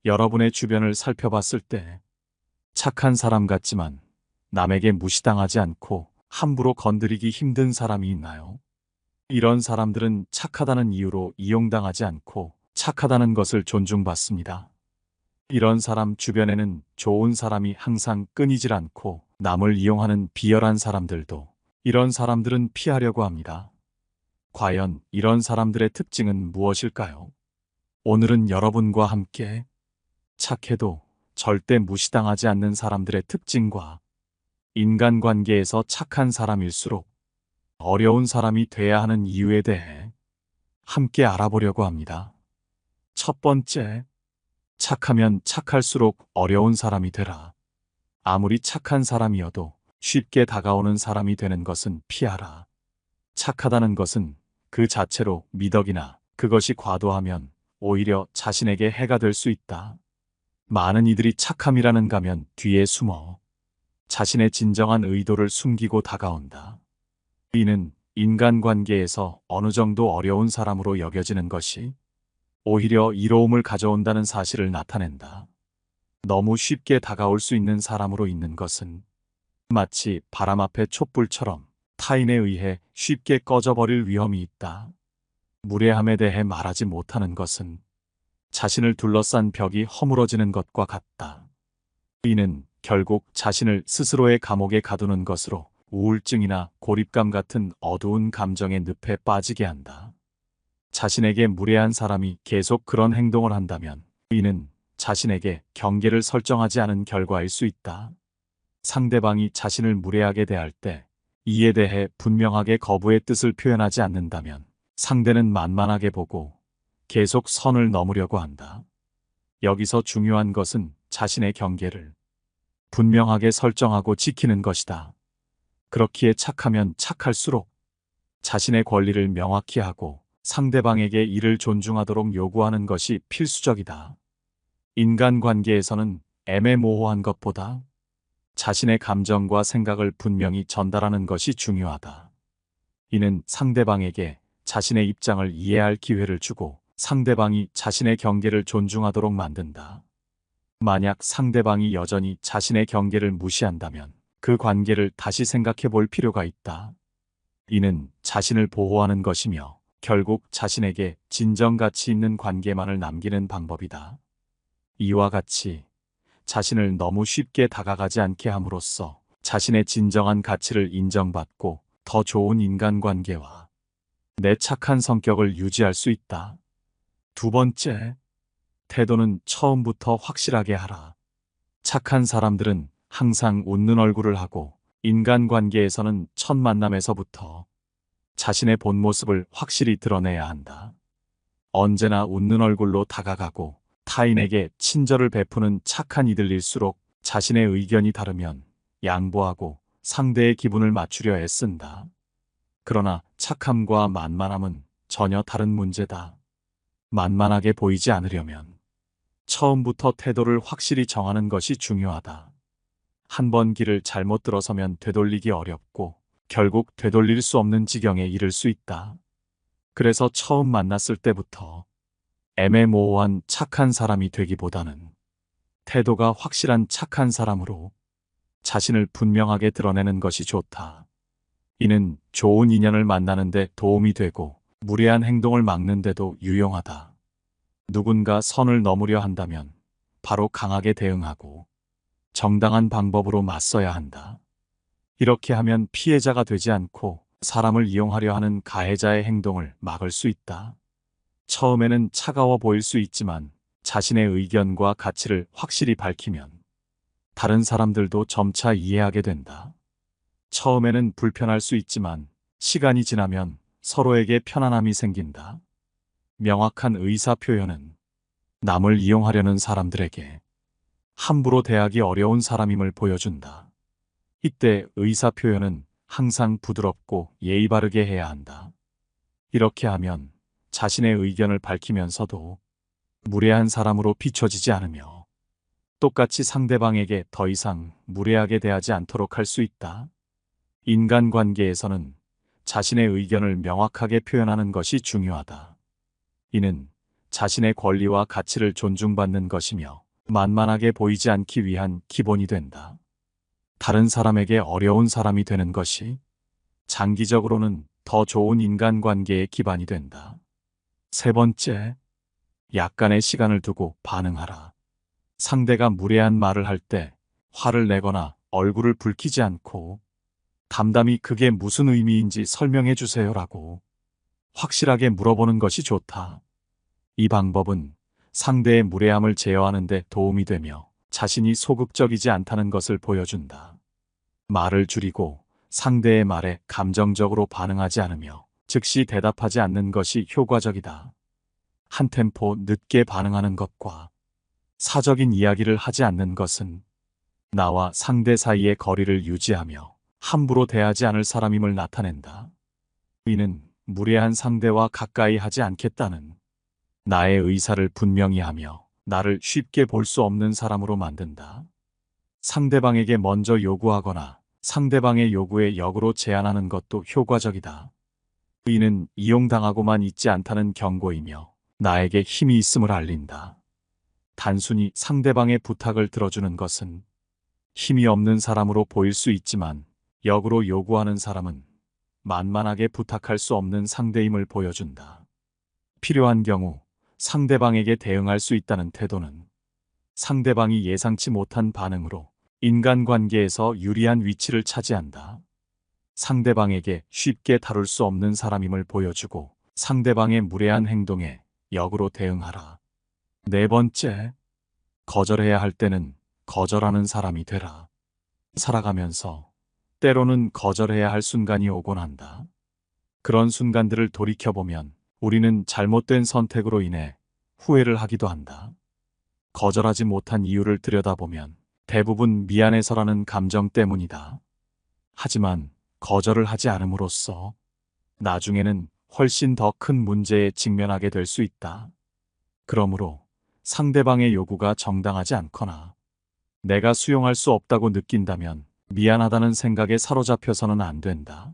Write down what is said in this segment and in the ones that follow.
여러분의 주변을 살펴봤을 때 착한 사람 같지만 남에게 무시당하지 않고 함부로 건드리기 힘든 사람이 있나요? 이런 사람들은 착하다는 이유로 이용당하지 않고 착하다는 것을 존중받습니다. 이런 사람 주변에는 좋은 사람이 항상 끊이질 않고 남을 이용하는 비열한 사람들도 이런 사람들은 피하려고 합니다. 과연 이런 사람들의 특징은 무엇일까요? 오늘은 여러분과 함께 착해도 절대 무시당하지 않는 사람들의 특징과 인간관계에서 착한 사람일수록 어려운 사람이 돼야 하는 이유에 대해 함께 알아보려고 합니다. 첫 번째, 착하면 착할수록 어려운 사람이 되라. 아무리 착한 사람이어도 쉽게 다가오는 사람이 되는 것은 피하라. 착하다는 것은 그 자체로 미덕이나 그것이 과도하면 오히려 자신에게 해가 될 수 있다. 많은 이들이 착함이라는 가면 뒤에 숨어 자신의 진정한 의도를 숨기고 다가온다. 이는 인간관계에서 어느 정도 어려운 사람으로 여겨지는 것이 오히려 이로움을 가져온다는 사실을 나타낸다. 너무 쉽게 다가올 수 있는 사람으로 있는 것은 마치 바람 앞의 촛불처럼 타인에 의해 쉽게 꺼져버릴 위험이 있다. 무례함에 대해 말하지 못하는 것은 자신을 둘러싼 벽이 허물어지는 것과 같다. 이는 결국 자신을 스스로의 감옥에 가두는 것으로 우울증이나 고립감 같은 어두운 감정의 늪에 빠지게 한다. 자신에게 무례한 사람이 계속 그런 행동을 한다면 이는 자신에게 경계를 설정하지 않은 결과일 수 있다. 상대방이 자신을 무례하게 대할 때 이에 대해 분명하게 거부의 뜻을 표현하지 않는다면 상대는 만만하게 보고 계속 선을 넘으려고 한다. 여기서 중요한 것은 자신의 경계를 분명하게 설정하고 지키는 것이다. 그렇기에 착하면 착할수록 자신의 권리를 명확히 하고 상대방에게 이를 존중하도록 요구하는 것이 필수적이다. 인간관계에서는 애매모호한 것보다 자신의 감정과 생각을 분명히 전달하는 것이 중요하다. 이는 상대방에게 자신의 입장을 이해할 기회를 주고 상대방이 자신의 경계를 존중하도록 만든다. 만약 상대방이 여전히 자신의 경계를 무시한다면 그 관계를 다시 생각해 볼 필요가 있다. 이는 자신을 보호하는 것이며 결국 자신에게 진정 가치 있는 관계만을 남기는 방법이다. 이와 같이 자신을 너무 쉽게 다가가지 않게 함으로써 자신의 진정한 가치를 인정받고 더 좋은 인간관계와 내 착한 성격을 유지할 수 있다. 두 번째, 태도는 처음부터 확실하게 하라. 착한 사람들은 항상 웃는 얼굴을 하고 인간관계에서는 첫 만남에서부터 자신의 본 모습을 확실히 드러내야 한다. 언제나 웃는 얼굴로 다가가고 타인에게 친절을 베푸는 착한 이들일수록 자신의 의견이 다르면 양보하고 상대의 기분을 맞추려 애쓴다. 그러나 착함과 만만함은 전혀 다른 문제다. 만만하게 보이지 않으려면 처음부터 태도를 확실히 정하는 것이 중요하다. 한 번 길을 잘못 들어서면 되돌리기 어렵고 결국 되돌릴 수 없는 지경에 이를 수 있다. 그래서 처음 만났을 때부터 애매모호한 착한 사람이 되기보다는 태도가 확실한 착한 사람으로 자신을 분명하게 드러내는 것이 좋다. 이는 좋은 인연을 만나는 데 도움이 되고 무례한 행동을 막는 데도 유용하다. 누군가 선을 넘으려 한다면 바로 강하게 대응하고 정당한 방법으로 맞서야 한다. 이렇게 하면 피해자가 되지 않고 사람을 이용하려 하는 가해자의 행동을 막을 수 있다. 처음에는 차가워 보일 수 있지만 자신의 의견과 가치를 확실히 밝히면 다른 사람들도 점차 이해하게 된다. 처음에는 불편할 수 있지만 시간이 지나면 서로에게 편안함이 생긴다. 명확한 의사표현은 남을 이용하려는 사람들에게 함부로 대하기 어려운 사람임을 보여준다. 이때 의사표현은 항상 부드럽고 예의 바르게 해야 한다. 이렇게 하면 자신의 의견을 밝히면서도 무례한 사람으로 비춰지지 않으며 똑같이 상대방에게 더 이상 무례하게 대하지 않도록 할 수 있다. 인간관계에서는 자신의 의견을 명확하게 표현하는 것이 중요하다. 이는 자신의 권리와 가치를 존중받는 것이며 만만하게 보이지 않기 위한 기본이 된다. 다른 사람에게 어려운 사람이 되는 것이 장기적으로는 더 좋은 인간관계의 기반이 된다. 세 번째, 약간의 시간을 두고 반응하라. 상대가 무례한 말을 할 때 화를 내거나 얼굴을 붉히지 않고 담담히 그게 무슨 의미인지 설명해 주세요라고 확실하게 물어보는 것이 좋다. 이 방법은 상대의 무례함을 제어하는 데 도움이 되며 자신이 소극적이지 않다는 것을 보여준다. 말을 줄이고 상대의 말에 감정적으로 반응하지 않으며 즉시 대답하지 않는 것이 효과적이다. 한 템포 늦게 반응하는 것과 사적인 이야기를 하지 않는 것은 나와 상대 사이의 거리를 유지하며 함부로 대하지 않을 사람임을 나타낸다. 이는 무례한 상대와 가까이 하지 않겠다는 나의 의사를 분명히 하며 나를 쉽게 볼 수 없는 사람으로 만든다. 상대방에게 먼저 요구하거나 상대방의 요구에 역으로 제안하는 것도 효과적이다. 이는 이용당하고만 있지 않다는 경고이며 나에게 힘이 있음을 알린다. 단순히 상대방의 부탁을 들어주는 것은 힘이 없는 사람으로 보일 수 있지만 역으로 요구하는 사람은 만만하게 부탁할 수 없는 상대임을 보여준다. 필요한 경우 상대방에게 대응할 수 있다는 태도는 상대방이 예상치 못한 반응으로 인간관계에서 유리한 위치를 차지한다. 상대방에게 쉽게 다룰 수 없는 사람임을 보여주고 상대방의 무례한 행동에 역으로 대응하라. 네 번째, 거절해야 할 때는 거절하는 사람이 되라. 살아가면서 때로는 거절해야 할 순간이 오곤 한다. 그런 순간들을 돌이켜보면 우리는 잘못된 선택으로 인해 후회를 하기도 한다. 거절하지 못한 이유를 들여다보면 대부분 미안해서라는 감정 때문이다. 하지만 거절을 하지 않음으로써 나중에는 훨씬 더 큰 문제에 직면하게 될 수 있다. 그러므로 상대방의 요구가 정당하지 않거나 내가 수용할 수 없다고 느낀다면 미안하다는 생각에 사로잡혀서는 안 된다.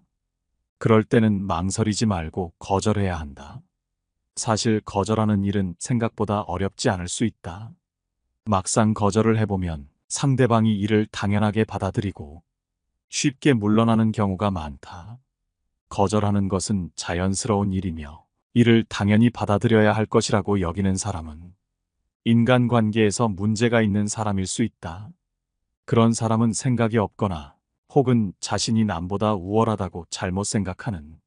그럴 때는 망설이지 말고 거절해야 한다. 사실 거절하는 일은 생각보다 어렵지 않을 수 있다. 막상 거절을 해보면 상대방이 이를 당연하게 받아들이고 쉽게 물러나는 경우가 많다. 거절하는 것은 자연스러운 일이며 이를 당연히 받아들여야 할 것이라고 여기는 사람은 인간관계에서 문제가 있는 사람일 수 있다. 그런 사람은 생각이 없거나 혹은 자신이 남보다 우월하다고 잘못 생각하는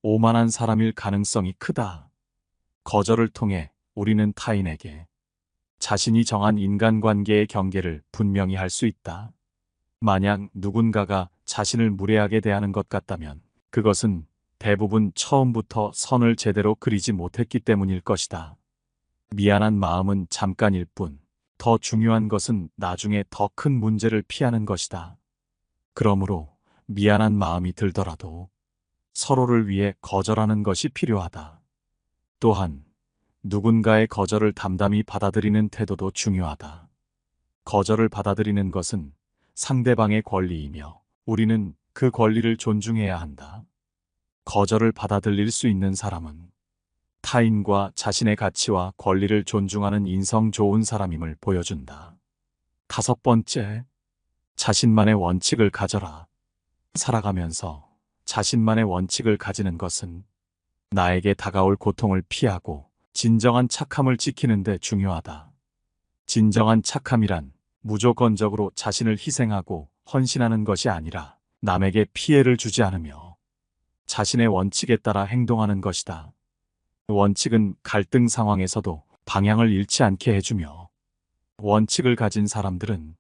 오만한 사람일 가능성이 크다. 거절을 통해 우리는 타인에게 자신이 정한 인간관계의 경계를 분명히 할 수 있다. 만약 누군가가 자신을 무례하게 대하는 것 같다면 그것은 대부분 처음부터 선을 제대로 그리지 못했기 때문일 것이다. 미안한 마음은 잠깐일 뿐, 더 중요한 것은 나중에 더 큰 문제를 피하는 것이다. 그러므로 미안한 마음이 들더라도 서로를 위해 거절하는 것이 필요하다. 또한 누군가의 거절을 담담히 받아들이는 태도도 중요하다. 거절을 받아들이는 것은 상대방의 권리이며 우리는 그 권리를 존중해야 한다. 거절을 받아들일 수 있는 사람은 타인과 자신의 가치와 권리를 존중하는 인성 좋은 사람임을 보여준다. 다섯 번째, 자신만의 원칙을 가져라. 살아가면서 자신만의 원칙을 가지는 것은 나에게 다가올 고통을 피하고 진정한 착함을 지키는 데 중요하다. 진정한 착함이란 무조건적으로 자신을 희생하고 헌신하는 것이 아니라 남에게 피해를 주지 않으며 자신의 원칙에 따라 행동하는 것이다. 원칙은 갈등 상황에서도 방향을 잃지 않게 해주며 원칙을 가진 사람들은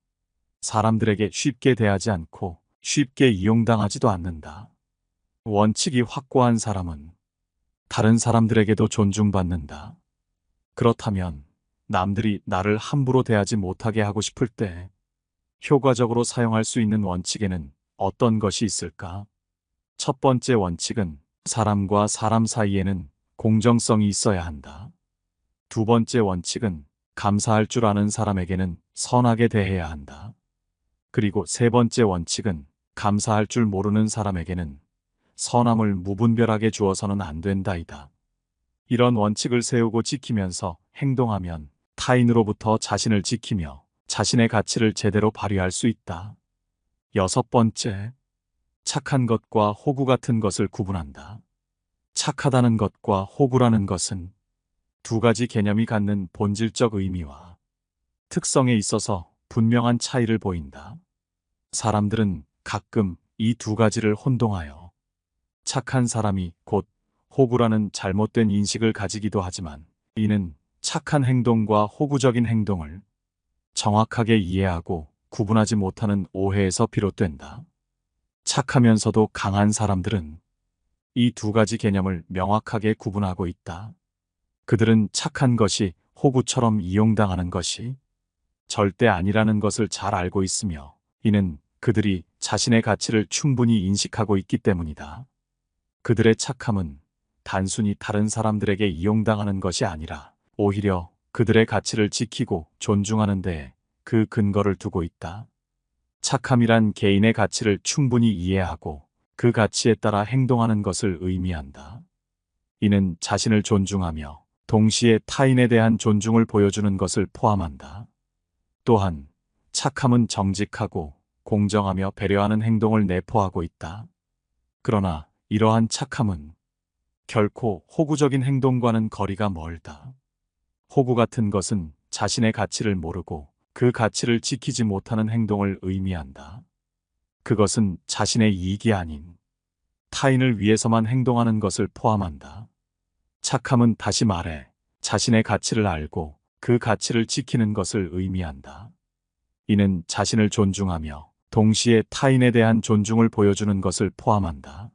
사람들에게 쉽게 대하지 않고 쉽게 이용당하지도 않는다. 원칙이 확고한 사람은 다른 사람들에게도 존중받는다. 그렇다면 남들이 나를 함부로 대하지 못하게 하고 싶을 때 효과적으로 사용할 수 있는 원칙에는 어떤 것이 있을까? 첫 번째 원칙은 사람과 사람 사이에는 공정성이 있어야 한다. 두 번째 원칙은 감사할 줄 아는 사람에게는 선하게 대해야 한다. 그리고 세 번째 원칙은 감사할 줄 모르는 사람에게는 선함을 무분별하게 주어서는 안 된다이다. 이런 원칙을 세우고 지키면서 행동하면 타인으로부터 자신을 지키며 자신의 가치를 제대로 발휘할 수 있다. 여섯 번째, 착한 것과 호구 같은 것을 구분한다. 착하다는 것과 호구라는 것은 두 가지 개념이 갖는 본질적 의미와 특성에 있어서 분명한 차이를 보인다. 사람들은 가끔 이 두 가지를 혼동하여 착한 사람이 곧 호구라는 잘못된 인식을 가지기도 하지만, 이는 착한 행동과 호구적인 행동을 정확하게 이해하고 구분하지 못하는 오해에서 비롯된다. 착하면서도 강한 사람들은 이 두 가지 개념을 명확하게 구분하고 있다. 그들은 착한 것이 호구처럼 이용당하는 것이 절대 아니라는 것을 잘 알고 있으며, 이는 그들이 자신의 가치를 충분히 인식하고 있기 때문이다. 그들의 착함은 단순히 다른 사람들에게 이용당하는 것이 아니라 오히려 그들의 가치를 지키고 존중하는 데에 그 근거를 두고 있다. 착함이란 개인의 가치를 충분히 이해하고 그 가치에 따라 행동하는 것을 의미한다. 이는 자신을 존중하며 동시에 타인에 대한 존중을 보여주는 것을 포함한다. 또한 착함은 정직하고 공정하며 배려하는 행동을 내포하고 있다. 그러나 이러한 착함은 결코 호구적인 행동과는 거리가 멀다. 호구 같은 것은 자신의 가치를 모르고 그 가치를 지키지 못하는 행동을 의미한다. 그것은 자신의 이익이 아닌 타인을 위해서만 행동하는 것을 포함한다. 착함은 다시 말해 자신의 가치를 알고 그 가치를 지키는 것을 의미한다. 이는 자신을 존중하며 동시에 타인에 대한 존중을 보여주는 것을 포함한다.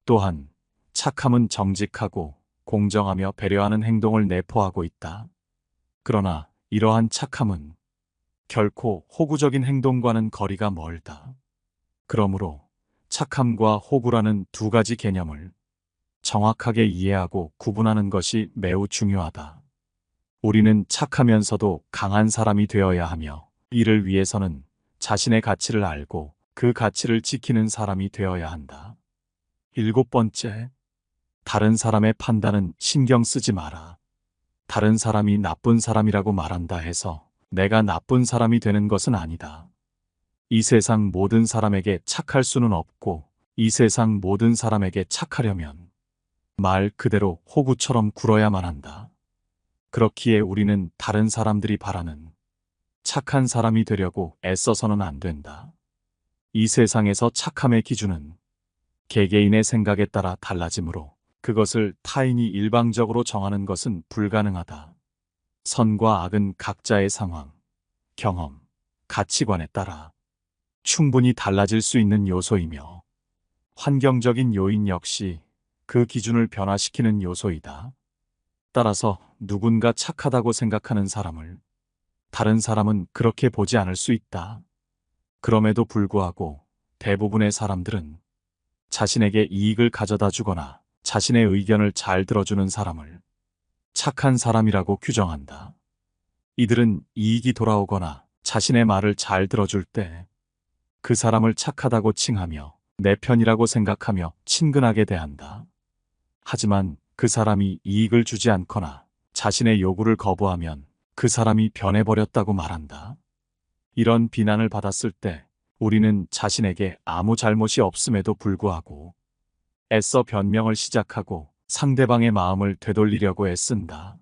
또한 착함은 정직하고 공정하며 배려하는 행동을 내포하고 있다. 그러나 이러한 착함은 결코 호구적인 행동과는 거리가 멀다. 그러므로 착함과 호구라는 두 가지 개념을 정확하게 이해하고 구분하는 것이 매우 중요하다. 우리는 착하면서도 강한 사람이 되어야 하며, 이를 위해서는 자신의 가치를 알고 그 가치를 지키는 사람이 되어야 한다. 일곱 번째, 다른 사람의 판단은 신경 쓰지 마라. 다른 사람이 나쁜 사람이라고 말한다 해서 내가 나쁜 사람이 되는 것은 아니다. 이 세상 모든 사람에게 착할 수는 없고, 이 세상 모든 사람에게 착하려면 말 그대로 호구처럼 굴어야만 한다. 그렇기에 우리는 다른 사람들이 바라는 착한 사람이 되려고 애써서는 안 된다. 이 세상에서 착함의 기준은 개개인의 생각에 따라 달라지므로 그것을 타인이 일방적으로 정하는 것은 불가능하다. 선과 악은 각자의 상황, 경험, 가치관에 따라 충분히 달라질 수 있는 요소이며, 환경적인 요인 역시 그 기준을 변화시키는 요소이다. 따라서 누군가 착하다고 생각하는 사람을 다른 사람은 그렇게 보지 않을 수 있다. 그럼에도 불구하고 대부분의 사람들은 자신에게 이익을 가져다 주거나 자신의 의견을 잘 들어주는 사람을 착한 사람이라고 규정한다. 이들은 이익이 돌아오거나 자신의 말을 잘 들어줄 때 그 사람을 착하다고 칭하며 내 편이라고 생각하며 친근하게 대한다. 하지만 그 사람이 이익을 주지 않거나 자신의 요구를 거부하면 그 사람이 변해버렸다고 말한다. 이런 비난을 받았을 때 우리는 자신에게 아무 잘못이 없음에도 불구하고 애써 변명을 시작하고 상대방의 마음을 되돌리려고 애쓴다.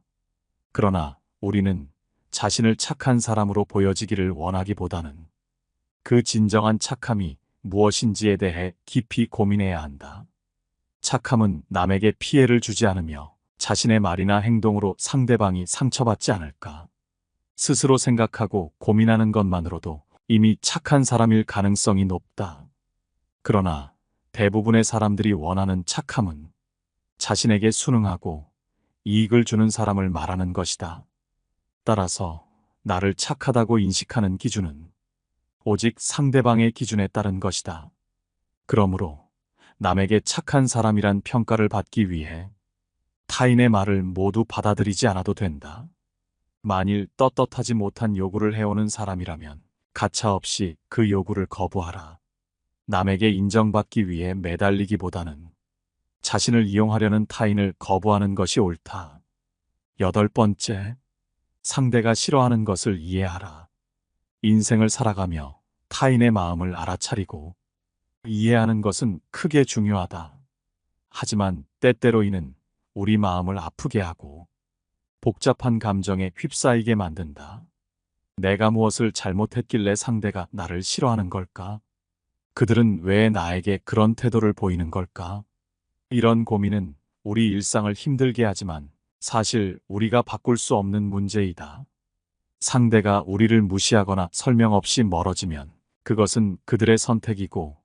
그러나 우리는 자신을 착한 사람으로 보여지기를 원하기보다는 그 진정한 착함이 무엇인지에 대해 깊이 고민해야 한다. 착함은 남에게 피해를 주지 않으며 자신의 말이나 행동으로 상대방이 상처받지 않을까 스스로 생각하고 고민하는 것만으로도 이미 착한 사람일 가능성이 높다. 그러나 대부분의 사람들이 원하는 착함은 자신에게 순응하고 이익을 주는 사람을 말하는 것이다. 따라서 나를 착하다고 인식하는 기준은 오직 상대방의 기준에 따른 것이다. 그러므로 남에게 착한 사람이란 평가를 받기 위해 타인의 말을 모두 받아들이지 않아도 된다. 만일 떳떳하지 못한 요구를 해오는 사람이라면 가차없이 그 요구를 거부하라. 남에게 인정받기 위해 매달리기보다는 자신을 이용하려는 타인을 거부하는 것이 옳다. 8번째, 상대가 싫어하는 것을 이해하라. 인생을 살아가며 타인의 마음을 알아차리고 이해하는 것은 크게 중요하다. 하지만 때때로 이는 우리 마음을 아프게 하고 복잡한 감정에 휩싸이게 만든다. 내가 무엇을 잘못했길래 상대가 나를 싫어하는 걸까? 그들은 왜 나에게 그런 태도를 보이는 걸까? 이런 고민은 우리 일상을 힘들게 하지만 사실 우리가 바꿀 수 없는 문제이다. 상대가 우리를 무시하거나 설명 없이 멀어지면 그것은 그들의 선택이고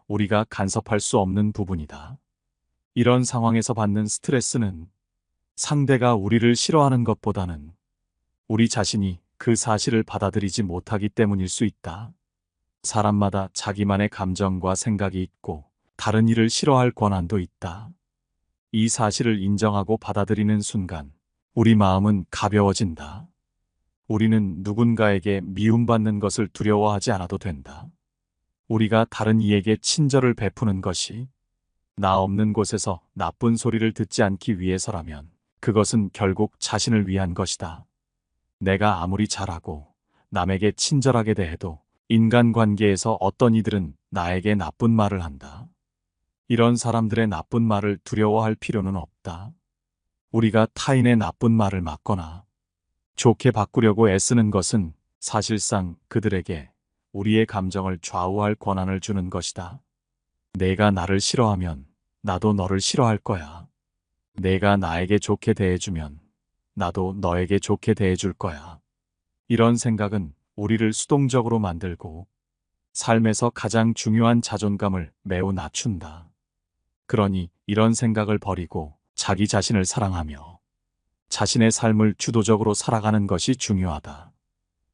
우리가 간섭할 수 없는 부분이다. 이런 상황에서 받는 스트레스는 상대가 우리를 싫어하는 것보다는 우리 자신이 그 사실을 받아들이지 못하기 때문일 수 있다. 사람마다 자기만의 감정과 생각이 있고 다른 이를 싫어할 권한도 있다. 이 사실을 인정하고 받아들이는 순간 우리 마음은 가벼워진다. 우리는 누군가에게 미움받는 것을 두려워하지 않아도 된다. 우리가 다른 이에게 친절을 베푸는 것이 나 없는 곳에서 나쁜 소리를 듣지 않기 위해서라면 그것은 결국 자신을 위한 것이다. 내가 아무리 잘하고 남에게 친절하게 대해도 인간관계에서 어떤 이들은 나에게 나쁜 말을 한다. 이런 사람들의 나쁜 말을 두려워할 필요는 없다. 우리가 타인의 나쁜 말을 막거나 좋게 바꾸려고 애쓰는 것은 사실상 그들에게 우리의 감정을 좌우할 권한을 주는 것이다. 내가 나를 싫어하면 나도 너를 싫어할 거야. 내가 나에게 좋게 대해주면 나도 너에게 좋게 대해줄 거야. 이런 생각은 우리를 수동적으로 만들고 삶에서 가장 중요한 자존감을 매우 낮춘다. 그러니 이런 생각을 버리고 자기 자신을 사랑하며 자신의 삶을 주도적으로 살아가는 것이 중요하다.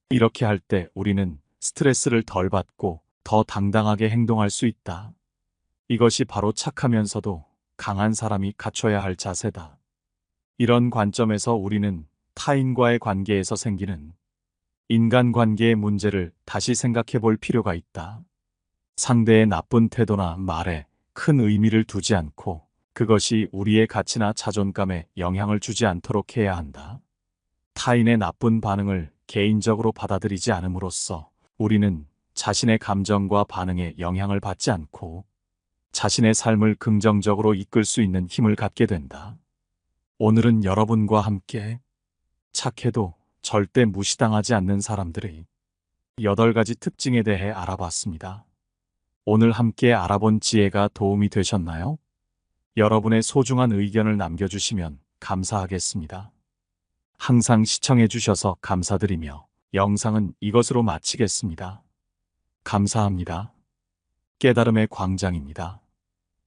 이렇게 할 때 우리는 스트레스를 덜 받고 더 당당하게 행동할 수 있다. 이것이 바로 착하면서도 강한 사람이 갖춰야 할 자세다. 이런 관점에서 우리는 타인과의 관계에서 생기는 인간관계의 문제를 다시 생각해 볼 필요가 있다. 상대의 나쁜 태도나 말에 큰 의미를 두지 않고 그것이 우리의 가치나 자존감에 영향을 주지 않도록 해야 한다. 타인의 나쁜 반응을 개인적으로 받아들이지 않음으로써 우리는 자신의 감정과 반응에 영향을 받지 않고 자신의 삶을 긍정적으로 이끌 수 있는 힘을 갖게 된다. 오늘은 여러분과 함께 착해도 절대 무시당하지 않는 사람들의 8가지 특징에 대해 알아봤습니다. 오늘 함께 알아본 지혜가 도움이 되셨나요? 여러분의 소중한 의견을 남겨주시면 감사하겠습니다. 항상 시청해주셔서 감사드리며 영상은 이것으로 마치겠습니다. 감사합니다. 깨달음의 광장입니다.